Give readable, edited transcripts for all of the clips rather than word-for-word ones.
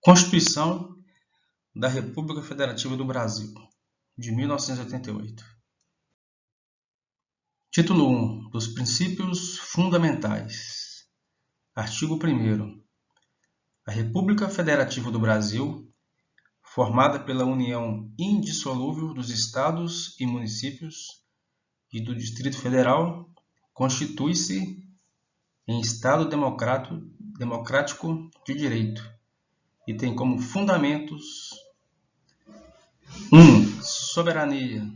Constituição da República Federativa do Brasil, de 1988. Título 1. Dos Princípios Fundamentais. Artigo 1º. A República Federativa do Brasil, formada pela união indissolúvel dos Estados e municípios e do Distrito Federal, constitui-se em Estado democrático de direito e tem como fundamentos 1. Soberania.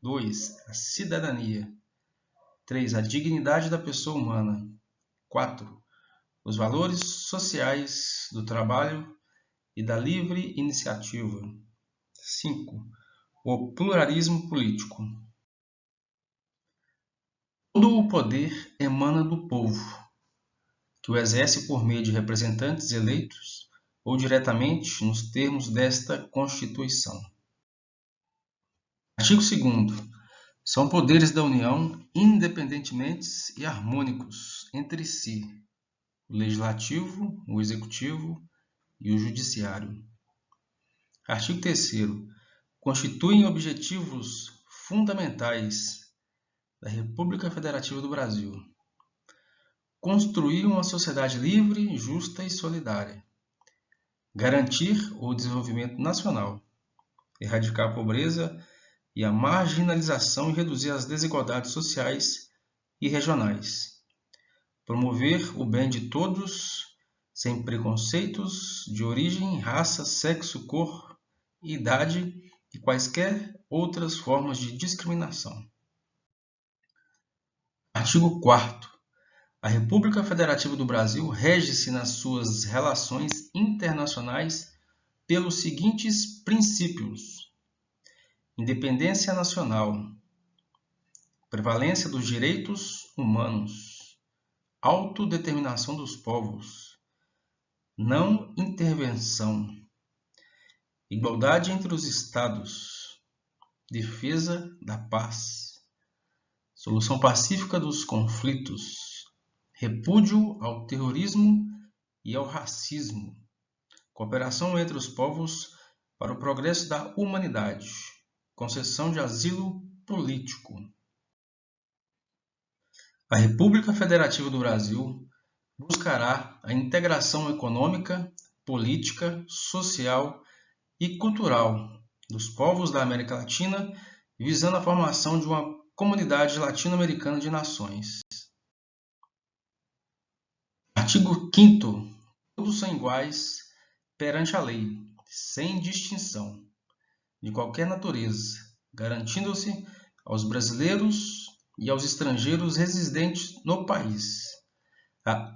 2. A cidadania. 3. A dignidade da pessoa humana. 4. Os valores sociais do trabalho e da livre iniciativa. 5. O pluralismo político. Todo o poder emana do povo, que o exerce por meio de representantes eleitos ou diretamente nos termos desta Constituição. Artigo 2º. São poderes da União independentemente e harmônicos entre si, o Legislativo, o Executivo e o Judiciário. Artigo 3º. Constituem objetivos fundamentais da República Federativa do Brasil: construir uma sociedade livre, justa e solidária, garantir o desenvolvimento nacional, erradicar a pobreza e a marginalização e reduzir as desigualdades sociais e regionais, promover o bem de todos, sem preconceitos de origem, raça, sexo, cor, idade e quaisquer outras formas de discriminação. Artigo 4º. A República Federativa do Brasil rege-se nas suas relações internacionais pelos seguintes princípios: independência nacional, prevalência dos direitos humanos, autodeterminação dos povos, não intervenção, igualdade entre os Estados, defesa da paz, solução pacífica dos conflitos, repúdio ao terrorismo e ao racismo, cooperação entre os povos para o progresso da humanidade, concessão de asilo político. A República Federativa do Brasil buscará a integração econômica, política, social e cultural dos povos da América Latina, visando a formação de uma comunidade latino-americana de nações. Artigo 5º. Todos são iguais perante a lei, sem distinção de qualquer natureza, garantindo-se aos brasileiros e aos estrangeiros residentes no país a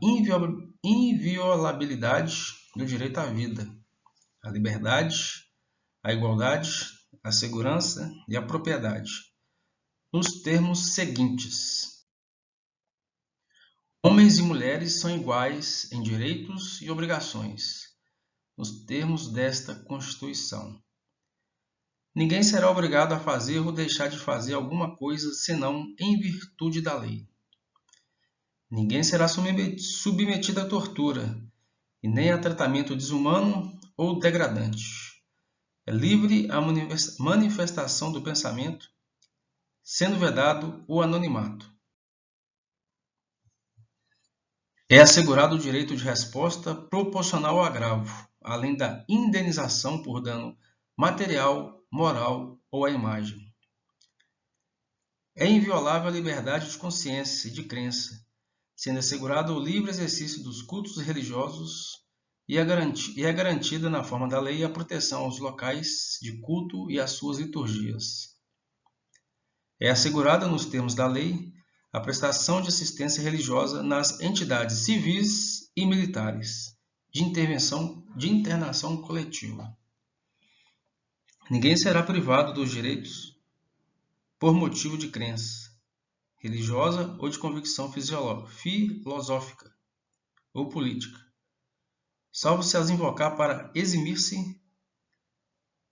inviolabilidade do direito à vida, à liberdade, à igualdade, à segurança e à propriedade, nos termos seguintes: homens e mulheres são iguais em direitos e obrigações, nos termos desta Constituição. Ninguém será obrigado a fazer ou deixar de fazer alguma coisa senão em virtude da lei. Ninguém será submetido à tortura e nem a tratamento desumano ou degradante. É livre a manifestação do pensamento, sendo vedado o anonimato. É assegurado o direito de resposta proporcional ao agravo, além da indenização por dano material, moral ou à imagem. É inviolável a liberdade de consciência e de crença, sendo assegurado o livre exercício dos cultos religiosos e é garantida na forma da lei a proteção aos locais de culto e às suas liturgias. É assegurada nos termos da lei a prestação de assistência religiosa nas entidades civis e militares de internação coletiva. Ninguém será privado dos direitos por motivo de crença religiosa ou de convicção filosófica ou política, salvo se as invocar para eximir-se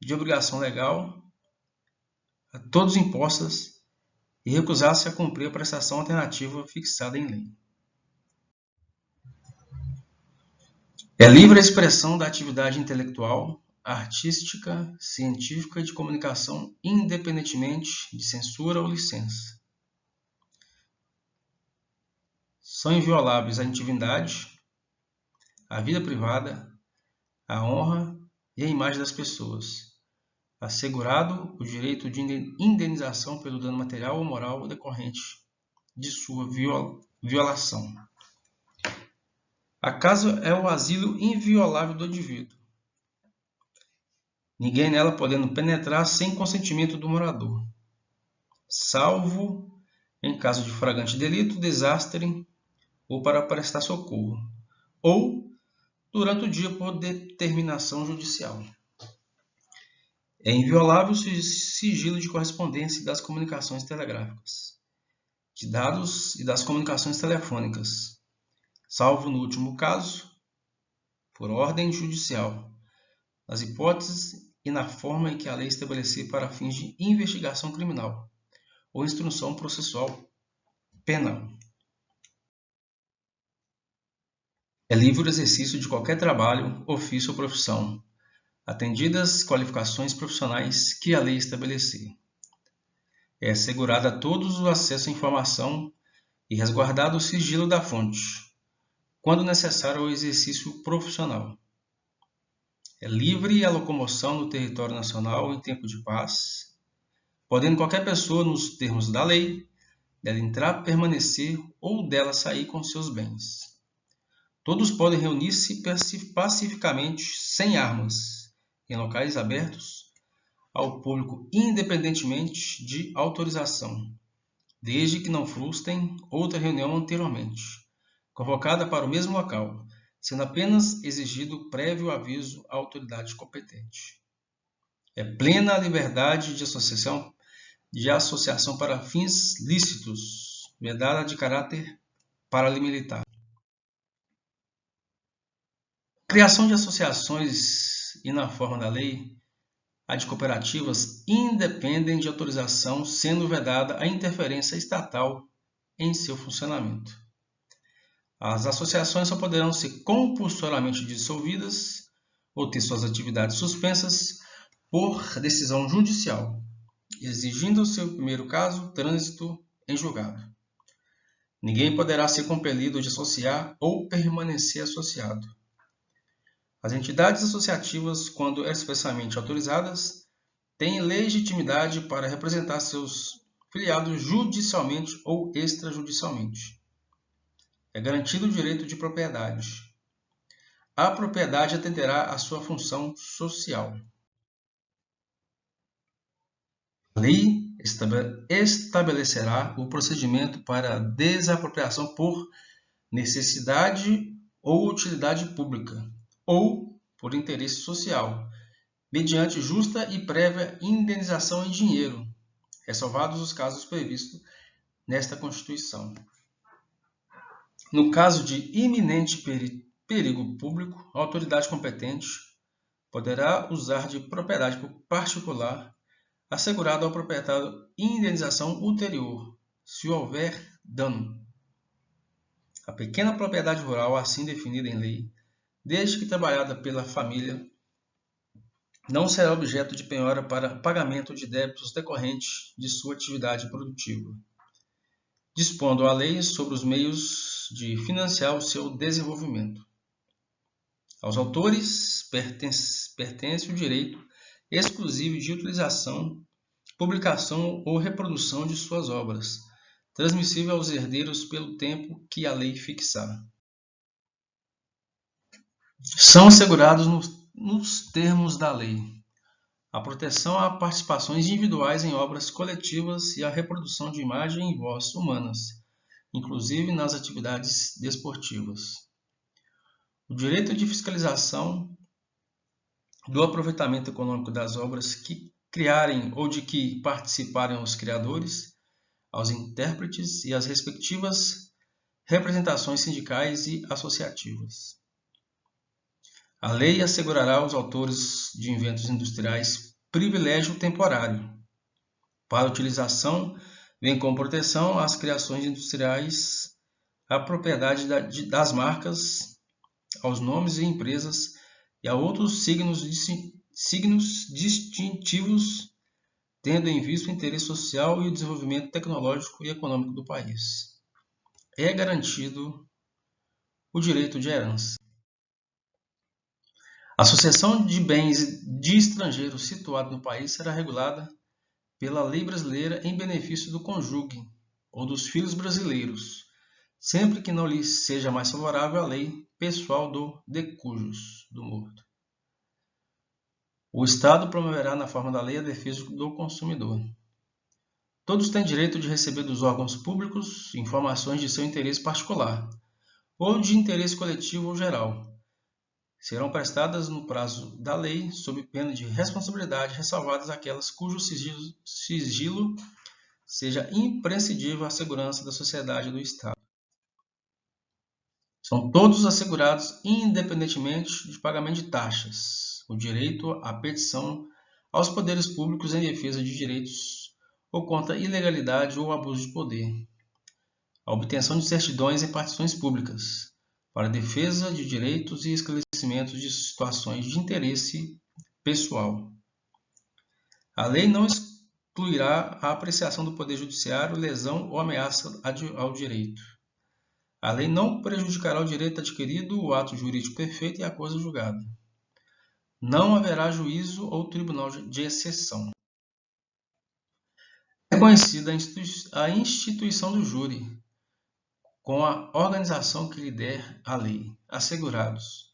de obrigação legal a todos impostas e recusar-se a cumprir a prestação alternativa fixada em lei. É livre a expressão da atividade intelectual, artística, científica e de comunicação, independentemente de censura ou licença. São invioláveis a intimidade, a vida privada, a honra e a imagem das pessoas, assegurado o direito de indenização pelo dano material ou moral decorrente de sua violação. A casa é o asilo inviolável do indivíduo, ninguém nela podendo penetrar sem consentimento do morador, salvo em caso de flagrante delito, desastre ou para prestar socorro, ou durante o dia por determinação judicial. É inviolável o sigilo de correspondência e das comunicações telegráficas, de dados e das comunicações telefônicas, salvo no último caso, por ordem judicial, nas hipóteses e na forma em que a lei estabelecer para fins de investigação criminal ou instrução processual penal. É livre o exercício de qualquer trabalho, ofício ou profissão, atendidas qualificações profissionais que a lei estabelecer. É assegurado a todos o acesso à informação e resguardado o sigilo da fonte, quando necessário ao exercício profissional. É livre a locomoção no território nacional em tempo de paz, podendo qualquer pessoa, nos termos da lei, dela entrar, permanecer ou dela sair com seus bens. Todos podem reunir-se pacificamente, sem armas, em locais abertos ao público, independentemente de autorização, desde que não frustrem outra reunião anteriormente, convocada para o mesmo local, sendo apenas exigido prévio aviso à autoridade competente. É plena a liberdade de associação para fins lícitos, vedada de caráter paramilitar. Criação de associações e, na forma da lei, a de cooperativas independem de autorização, sendo vedada a interferência estatal em seu funcionamento. As associações só poderão ser compulsoriamente dissolvidas ou ter suas atividades suspensas por decisão judicial, exigindo, no seu primeiro caso, trânsito em julgado. Ninguém poderá ser compelido de associar ou permanecer associado. As entidades associativas, quando expressamente autorizadas, têm legitimidade para representar seus filiados judicialmente ou extrajudicialmente. É garantido o direito de propriedade. A propriedade atenderá à sua função social. A lei estabelecerá o procedimento para desapropriação por necessidade ou utilidade pública, ou por interesse social, mediante justa e prévia indenização em dinheiro, ressalvados os casos previstos nesta Constituição. No caso de iminente perigo público, a autoridade competente poderá usar de propriedade particular assegurado ao proprietário indenização ulterior, se houver dano. A pequena propriedade rural, assim definida em lei, desde que trabalhada pela família, não será objeto de penhora para pagamento de débitos decorrentes de sua atividade produtiva, dispondo a lei sobre os meios de financiar o seu desenvolvimento. Aos autores pertence o direito exclusivo de utilização, publicação ou reprodução de suas obras, transmissível aos herdeiros pelo tempo que a lei fixar. São assegurados nos termos da lei a proteção a participações individuais em obras coletivas e a reprodução de imagem e voz humanas, inclusive nas atividades desportivas. O direito de fiscalização do aproveitamento econômico das obras que criarem ou de que participarem os criadores, aos intérpretes e às respectivas representações sindicais e associativas. A lei assegurará aos autores de inventos industriais privilégio temporário para utilização, bem como proteção às criações industriais, à propriedade das marcas, aos nomes e empresas e a outros signos distintivos, tendo em vista o interesse social e o desenvolvimento tecnológico e econômico do país. É garantido o direito de herança. A sucessão de bens de estrangeiros situados no país será regulada pela lei brasileira em benefício do cônjuge ou dos filhos brasileiros, sempre que não lhe seja mais favorável a lei pessoal do de cujus, do morto. O Estado promoverá na forma da lei a defesa do consumidor. Todos têm direito de receber dos órgãos públicos informações de seu interesse particular ou de interesse coletivo ou geral. Serão prestadas no prazo da lei, sob pena de responsabilidade, ressalvadas aquelas cujo sigilo seja imprescindível à segurança da sociedade e do Estado. São todos assegurados, independentemente de pagamento de taxas, o direito à petição aos poderes públicos em defesa de direitos ou contra ilegalidade ou abuso de poder, a obtenção de certidões em partições públicas, para defesa de direitos e esclarecimento de situações de interesse pessoal. A lei não excluirá a apreciação do Poder Judiciário, lesão ou ameaça ao direito. A lei não prejudicará o direito adquirido, o ato jurídico perfeito e a coisa julgada. Não haverá juízo ou tribunal de exceção. É conhecida a instituição do júri, com a organização que lhe der a lei, assegurados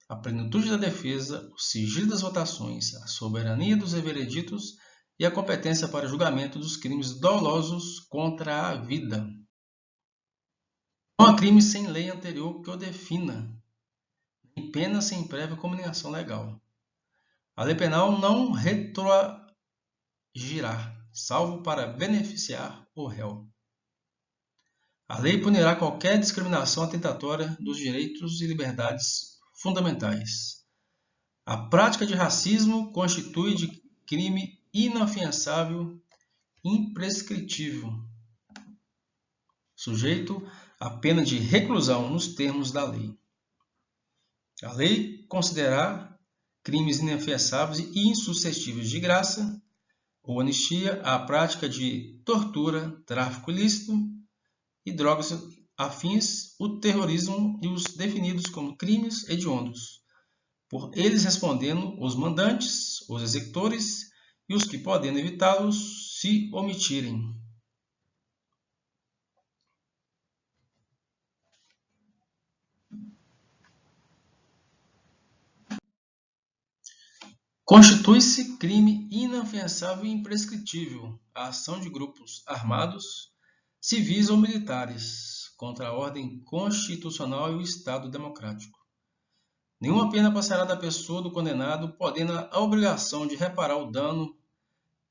a plenitude da defesa, o sigilo das votações, a soberania dos vereditos e a competência para julgamento dos crimes dolosos contra a vida. Não há crime sem lei anterior que o defina, nem pena sem prévia comunicação legal. A lei penal não retroagirá, salvo para beneficiar o réu. A lei punirá qualquer discriminação atentatória dos direitos e liberdades fundamentais. A prática de racismo constitui de crime inafiançável, imprescritível, sujeito à pena de reclusão nos termos da lei. A lei considerará crimes inafiançáveis e insuscetíveis de graça ou anistia a prática de tortura, tráfico ilícito e drogas afins, o terrorismo e os definidos como crimes hediondos, por eles respondendo os mandantes, os executores e os que, podendo evitá-los, se omitirem. Constitui-se crime inafiançável e imprescritível a ação de grupos armados, civis ou militares, contra a ordem constitucional e o Estado democrático. Nenhuma pena passará da pessoa do condenado, podendo a obrigação de reparar o dano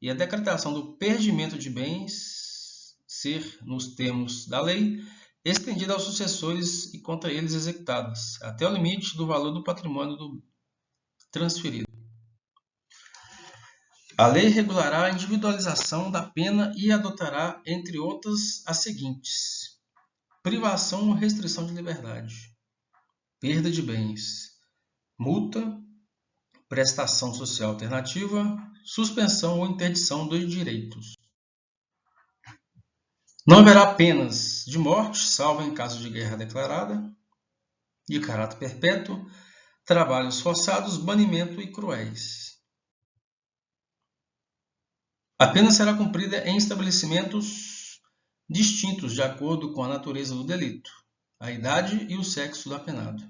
e a decretação do perdimento de bens ser, nos termos da lei, estendida aos sucessores e contra eles executadas, até o limite do valor do patrimônio do transferido. A lei regulará a individualização da pena e adotará, entre outras, as seguintes: privação ou restrição de liberdade, perda de bens, multa, prestação social alternativa, suspensão ou interdição dos direitos. Não haverá penas de morte, salvo em caso de guerra declarada, de caráter perpétuo, trabalhos forçados, banimento e cruéis. A pena será cumprida em estabelecimentos distintos de acordo com a natureza do delito, a idade e o sexo do apenado.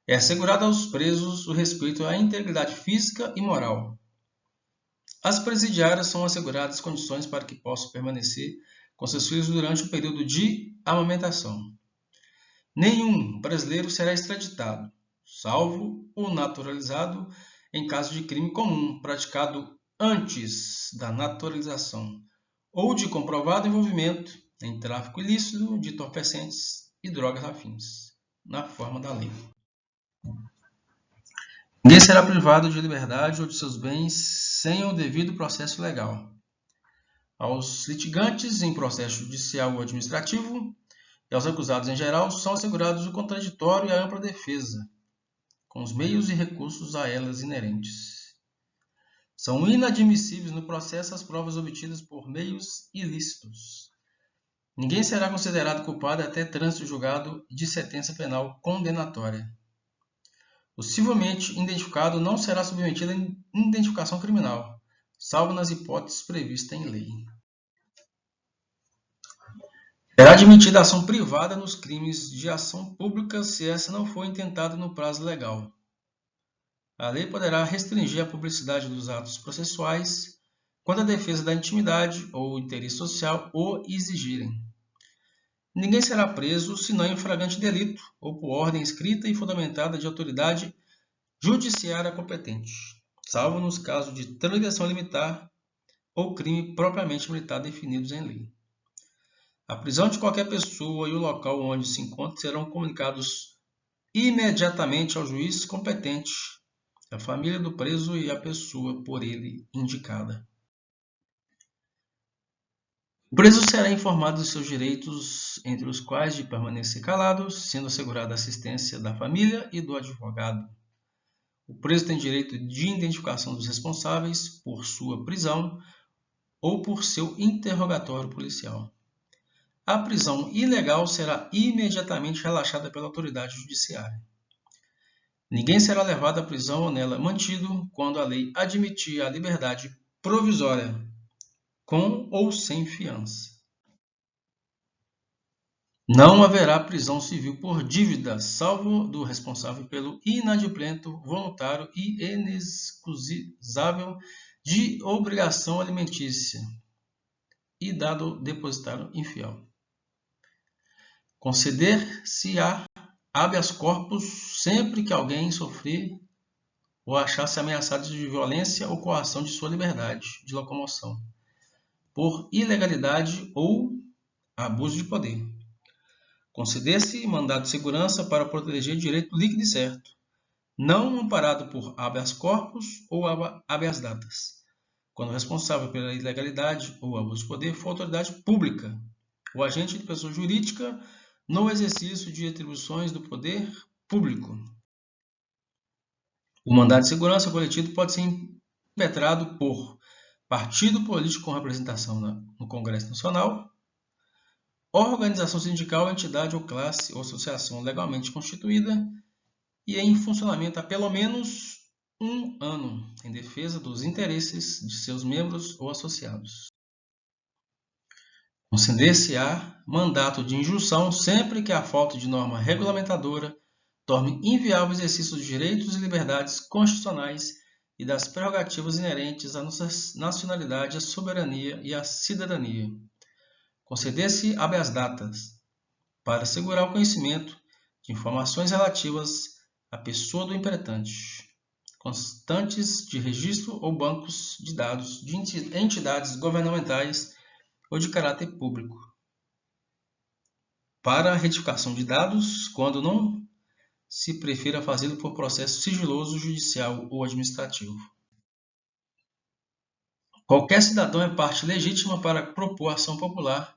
É assegurado aos presos o respeito à integridade física e moral. Às presidiárias são asseguradas condições para que possam permanecer com seus filhos durante o período de amamentação. Nenhum brasileiro será extraditado, salvo o naturalizado em caso de crime comum praticado antes da naturalização ou de comprovado envolvimento em tráfico ilícito de entorpecentes e drogas afins, na forma da lei. Ninguém será privado de liberdade ou de seus bens sem o devido processo legal. Aos litigantes em processo judicial ou administrativo, e aos acusados em geral são assegurados o contraditório e a ampla defesa, com os meios e recursos a elas inerentes. São inadmissíveis no processo as provas obtidas por meios ilícitos. Ninguém será considerado culpado até trânsito julgado de sentença penal condenatória. O civilmente identificado não será submetido a identificação criminal, salvo nas hipóteses previstas em lei. Será admitida ação privada nos crimes de ação pública se essa não for intentada no prazo legal. A lei poderá restringir a publicidade dos atos processuais quando a defesa da intimidade ou o interesse social o exigirem. Ninguém será preso senão em flagrante delito ou por ordem escrita e fundamentada de autoridade judiciária competente, salvo nos casos de transgressão limitar ou crime propriamente militar definidos em lei. A prisão de qualquer pessoa e o local onde se encontra serão comunicados imediatamente ao juiz competente, à família do preso e à pessoa por ele indicada. O preso será informado dos seus direitos, entre os quais de permanecer calado, sendo assegurada a assistência da família e do advogado. O preso tem direito de identificação dos responsáveis por sua prisão ou por seu interrogatório policial. A prisão ilegal será imediatamente relaxada pela autoridade judiciária. Ninguém será levado à prisão ou nela mantido quando a lei admitir a liberdade provisória, com ou sem fiança. Não haverá prisão civil por dívida, salvo do responsável pelo inadimplemento voluntário e inexcusável de obrigação alimentícia e dado depositário infiel. Conceder-se-á habeas corpus sempre que alguém sofrer ou achar-se ameaçado de violência ou coação de sua liberdade de locomoção, por ilegalidade ou abuso de poder. Conceder-se mandado de segurança para proteger direito líquido e certo, não amparado por habeas corpus ou habeas datas, quando o responsável pela ilegalidade ou abuso de poder for autoridade pública, o agente de pessoa jurídica no exercício de atribuições do poder público. O mandado de segurança coletivo pode ser impetrado por partido político com representação no Congresso Nacional, organização sindical, entidade ou classe ou associação legalmente constituída e em funcionamento há pelo menos 1 ano, em defesa dos interesses de seus membros ou associados. Conceder-se-á mandato de injunção sempre que a falta de norma regulamentadora torne inviável o exercício dos direitos e liberdades constitucionais e das prerrogativas inerentes à nossa nacionalidade, à soberania e à cidadania. Conceder-se habeas datas para assegurar o conhecimento de informações relativas à pessoa do impretante, constantes de registro ou bancos de dados de entidades governamentais ou de caráter público, para a retificação de dados, quando não se prefira fazê-lo por processo sigiloso, judicial ou administrativo. Qualquer cidadão é parte legítima para propor ação popular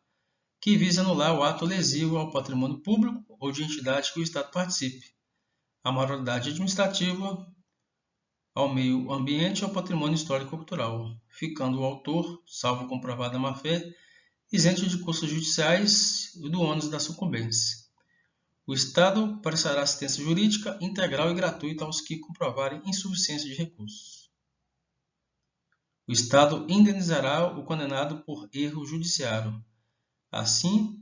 que vise anular o ato lesivo ao patrimônio público ou de entidade que o Estado participe, à moralidade administrativa, ao meio ambiente e ao patrimônio histórico-cultural, ficando o autor, salvo comprovada má-fé, isento de custos judiciais e do ônus da sucumbência. O Estado prestará assistência jurídica integral e gratuita aos que comprovarem insuficiência de recursos. O Estado indenizará o condenado por erro judiciário, assim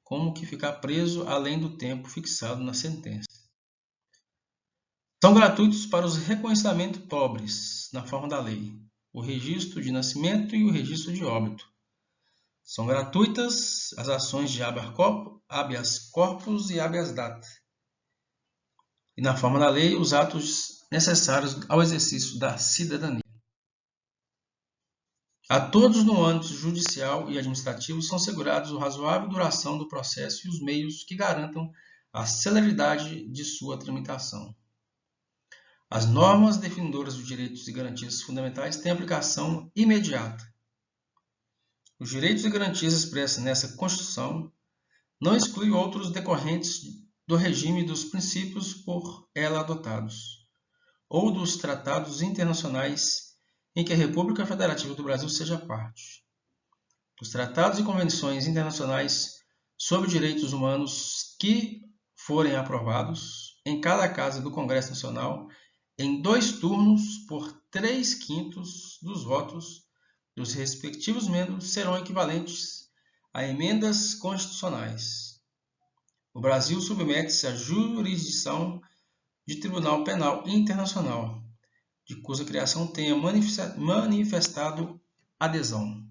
como o que ficar preso além do tempo fixado na sentença. São gratuitos para os reconhecimentos pobres, na forma da lei, o registro de nascimento e o registro de óbito. São gratuitas as ações de habeas corpus e habeas data. E na forma da lei, os atos necessários ao exercício da cidadania. A todos no âmbito judicial e administrativo são assegurados a razoável duração do processo e os meios que garantam a celeridade de sua tramitação. As normas definidoras dos direitos e garantias fundamentais têm aplicação imediata. Os direitos e garantias expressos nessa Constituição não exclui outros decorrentes do regime dos princípios por ela adotados, ou dos tratados internacionais em que a República Federativa do Brasil seja parte. Os tratados e convenções internacionais sobre direitos humanos que forem aprovados em cada casa do Congresso Nacional em 2 turnos por 3/5 dos votos dos respectivos membros serão equivalentes a emendas constitucionais. O Brasil submete-se à jurisdição de Tribunal Penal Internacional, de cuja criação tenha manifestado adesão.